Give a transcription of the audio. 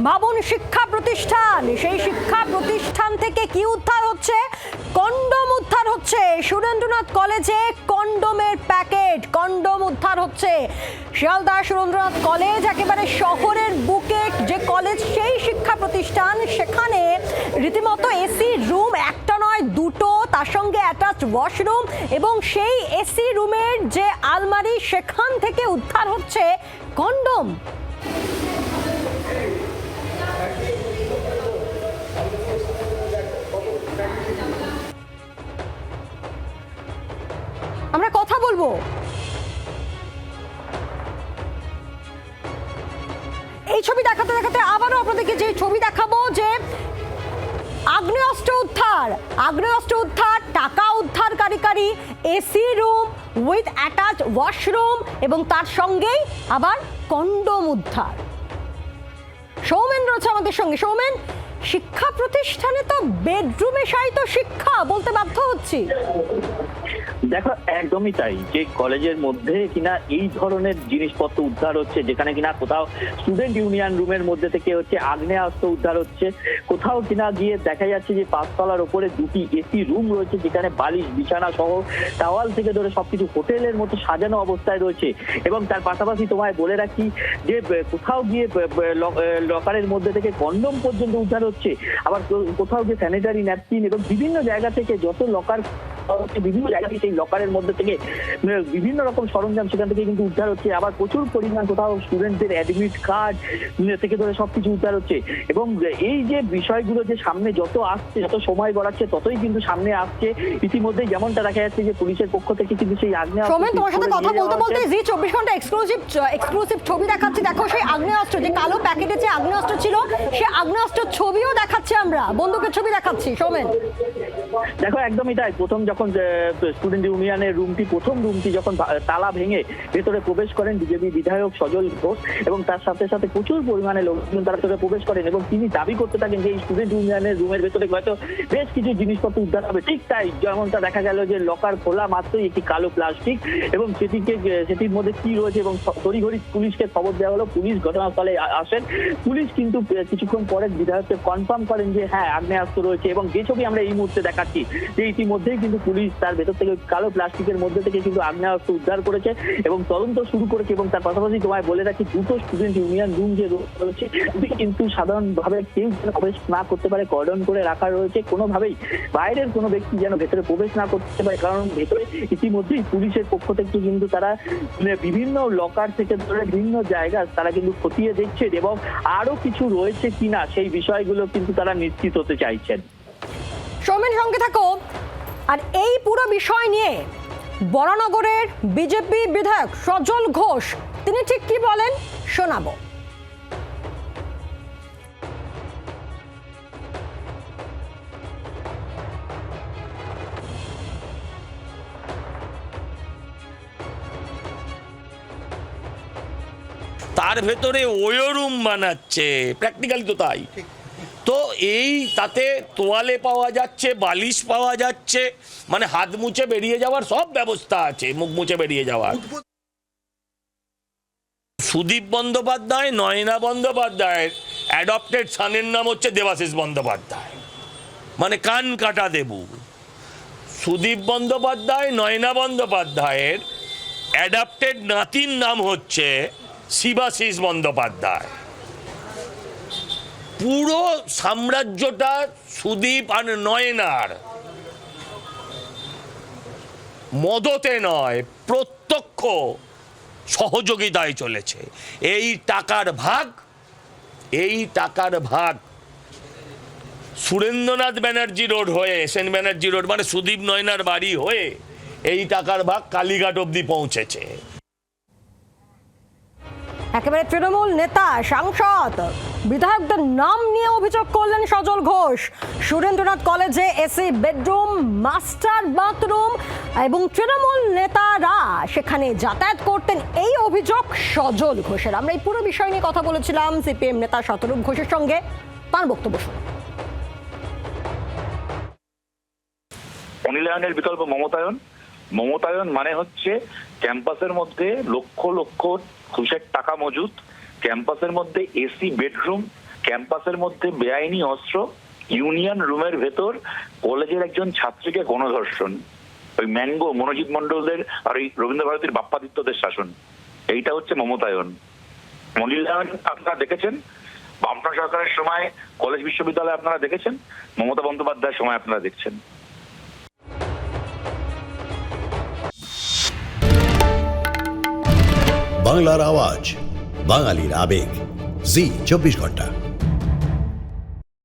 ভাবুন শিক্ষা প্রতিষ্ঠান, সেই শিক্ষা প্রতিষ্ঠান থেকে কি উদ্ধার হচ্ছে? কন্ডোম উদ্ধার হচ্ছে। সুরেন্দ্রনাথ কলেজে কন্ডোমের প্যাকেট, কন্ডোম উদ্ধার হচ্ছে। শিয়ালদা সুরেন্দ্রনাথ কলেজ একেবারে শহরের বুকে যে কলেজ, সেই শিক্ষা প্রতিষ্ঠান, সেখানে রীতিমতো এসি রুম একটা নয় দুটো, তার সঙ্গে অ্যাটাচ ওয়াশরুম, এবং সেই এসি রুমের যে আলমারি, সেখান থেকে উদ্ধার হচ্ছে কন্ডোম। আমরা কথা বলবো এই ছবি দেখাতে দেখাতে আবারও আপনাদেরকে যে ছবি দেখাবো, যে আগ্নেয়াস্ত্র উদ্ধার, টাকা উদ্ধারকারী, AC room with attach washroom, এবং তার সঙ্গেই আবার কন্ডোম উদ্ধার। সৌমেন রয়েছে আমাদের সঙ্গে। সৌমেন, শিক্ষা প্রতিষ্ঠানে তো বেডরুমে শায়িত শিক্ষা বলতে বাধ্য হচ্ছি। দেখো, একদমই তাই, যে কলেজের মধ্যে কিনা এই ধরনের জিনিসপত্র উদ্ধার হচ্ছে, যেখানে কিনা কোথাও স্টুডেন্ট ইউনিয়ন রুমের মধ্যে থেকে হচ্ছে আগ্নেয়াস্ত্র উদ্ধার হচ্ছে, কোথাও কিনা গিয়ে দেখা যাচ্ছে যে 5 তলার উপরে 2টি এসি রুম রয়েছে, যেখানে বালিশ বিছানা সহ টাওয়াল থেকে ধরে সবকিছু হোটেলের মতো সাজানো অবস্থায় রয়েছে। এবং তার পাশাপাশি তোমায় বলে রাখি যে কোথাও গিয়ে লকারের মধ্যে থেকে কন্ডোম পর্যন্ত উদ্ধার হচ্ছে, আবার কোথাও গিয়ে স্যানিটারি ন্যাপকিন, এবং বিভিন্ন জায়গা থেকে যত লকার, বিভিন্ন জায়গা থেকে সেই লকারের মধ্যে থেকে বিভিন্ন রকম সরঞ্জাম সেখান থেকে কিন্তু উদ্ধার হচ্ছে। আবার প্রচুর পরিমাণ কোথাও স্টুডেন্টদের অ্যাডমিট কার্ড থেকে ধরে সবকিছু উদ্ধার হচ্ছে। এবং এই যে বিষয়গুলো যে সামনে যত আসছে, যত সময় গড়াচ্ছে, ততই কিন্তু সামনে আসছে। ইতিমধ্যে যেমনটা দেখা যাচ্ছে যে পুলিশের পক্ষ থেকে কিন্তু সেই আগ্নেয়াস্ত্র, সৌমেন, তোমার সাথে কথা বলতে বলতে জি 24 ঘন্টা এক্সক্লুসিভ ছবি দেখাচ্ছি। দেখো সেই আগ্নেয়াস্ত্র, যে কালো প্যাকেটে যে আগ্নেয়াস্ত্র ছিল, সেই আগ্নেয়াস্ত্রের ছবিও দেখাচ্ছি আমরা, বন্দুকের ছবি দেখাচ্ছি। সৌমেন, দেখো, একদমই তাই। প্রথম যখন স্টুডেন্ট ইউনিয়নের প্রথম রুমটি যখন তালা ভেঙে ভেতরে প্রবেশ করেন বিজেপি বিধায়ক সজল ঘোষ, এবং তার সাথে সাথে প্রচুর পরিমাণে লোকজন তারা ভেতরে প্রবেশ করেন, এবং তিনি দাবি করতে থাকেন যে এই স্টুডেন্ট ইউনিয়নের রুমের ভেতরে হয়তো বেশ কিছু জিনিসপত্র উদ্ধার হবে। ঠিক তাই, যেমনটা দেখা গেল যে লকার খোলা মাত্রই একটি কালো প্লাস্টিক, এবং সেটির মধ্যে কি রয়েছে, এবং তড়িঘড়ি পুলিশকে খবর দেওয়া হলো। পুলিশ ঘটনাস্থলে আসেন। পুলিশ কিন্তু কিছুক্ষণ পরে বিধায়ককে কনফার্ম করেন যে হ্যাঁ, আগ্নেয়াস্ত্র রয়েছে। এবং যে ছবি আমরা এই মুহূর্তে দেখাচ্ছি, যে ইতিমধ্যেই কিন্তু পুলিশ তার ভেতর থেকে কালো প্লাস্টিকের মধ্যে থেকে কিন্তু আগ্নেয়াস্ত্র উদ্ধার করেছে এবং তদন্ত শুরু করেছে। এবং তার পাশাপাশি তোমায় বলে রাখি, দুটো স্টুডেন্ট ইউনিয়ন রুম যে রয়েছে, কিন্তু সাধারণভাবে কেউ যেন প্রবেশ না করতে পারে, কর্ডন করে রাখা রয়েছে। কোনোভাবেই বাইরের কোনো ব্যক্তি যেন ভেতরে প্রবেশ না করতে পারে, কারণ ভেতরে ইতিমধ্যেই পুলিশের পক্ষ থেকে কিন্তু তারা বিভিন্ন লকার থেকে ধরে বিভিন্ন জায়গা তারা কিন্তু খতিয়ে দেখছেন, এবং আরো কিছু রয়েছে কিনা সেই বিষয়গুলো কিন্তু তারা নিশ্চিত হতে চাইছেন। সৌমেন, সঙ্গে থাকো। আর এই পুরো বিষয় নিয়ে বরানগরের বিজেপি বিধায়ক সজল ঘোষ, তিনি ঠিক কি বলেন শোনাবো। তার ভেতরে ওয়ো রুম বানাচ্ছে, প্র্যাকটিক্যালি তো তাই। তো এই তাতে তোয়ালে পাওয়া যাচ্ছে, বালিশ পাওয়া যাচ্ছে, মানে হাত মুছে বেরিয়ে যাওয়ার সব ব্যবস্থা আছে, মুখ মুছে বেরিয়ে যাওয়ার। সুদীপ বন্দ্যোপাধ্যায়, নয়না বন্দ্যোপাধ্যায়ের অ্যাডপ্টেড সানের নাম হচ্ছে দেবাশিস বন্দ্যোপাধ্যায়, মানে কান কাটা দেবু। সুদীপ বন্দ্যোপাধ্যায়, নয়না বন্দ্যোপাধ্যায়ের অ্যাডপ্টেড নাতির নাম হচ্ছে শিবাশিস বন্দ্যোপাধ্যায়। পুরো সাম্রাজ্যটা সুদীপ আর নয়নার মদতে নয়, প্রত্যক্ষ সহযোগিতায় চলেছে। এই টাকার ভাগ সুরেন্দ্রনাথ ব্যানার্জি রোড হয়ে, সেন ব্যানার্জি রোড মানে সুদীপ নয়নার বাড়ি হয়ে, এই টাকার ভাগ কালীঘাট অবধি পৌঁছেছে। একেবারে তৃণমূল নেতা, সাংসদ, বিধায়কদের নাম নিয়ে অভিযোগ করলেন সজল ঘোষ। সুরেন্দ্রনাথ কলেজে এসি বেডরুম, মাস্টার বাথরুম, এবং তৃণমূল নেতারা সেখানে যাতায়াত করতেন, এই অভিযোগ সজল ঘোষের। আমরা এই পুরো বিষয় নিয়ে কথা বলেছিলাম সিপিএম নেতা শতরূপ ঘোষের সঙ্গে। তার বক্তব্য শুনুন। অনিলায়নের বিকল্প মমতায়ন মানে হচ্ছে ক্যাম্পাসের মধ্যে লক্ষ লক্ষ ঘুষের টাকা মজুদ, ক্যাম্পাসের মধ্যে এসি বেডরুম, ক্যাম্পাসের মধ্যে বেআইনি অস্ত্র, ইউনিয়ন রুমের ভেতর কলেজের একজন ছাত্রীকে গণধর্ষণ, ওই ম্যাঙ্গো মনোজিৎ মন্ডলদের আর ওই রবীন্দ্র ভারতীর বাপ্পাদিত্যদের শাসন, এইটা হচ্ছে মমতায়ন। মূল্যায়ন আপনারা দেখেছেন বামফ্রন্ট সরকারের সময়, কলেজ বিশ্ববিদ্যালয়ে আপনারা দেখেছেন, মমতা বন্দ্যোপাধ্যায়ের সময় আপনারা দেখছেন। বাংলার আওয়াজ, বাঙালির আবেগ, জি 24 ঘন্টা।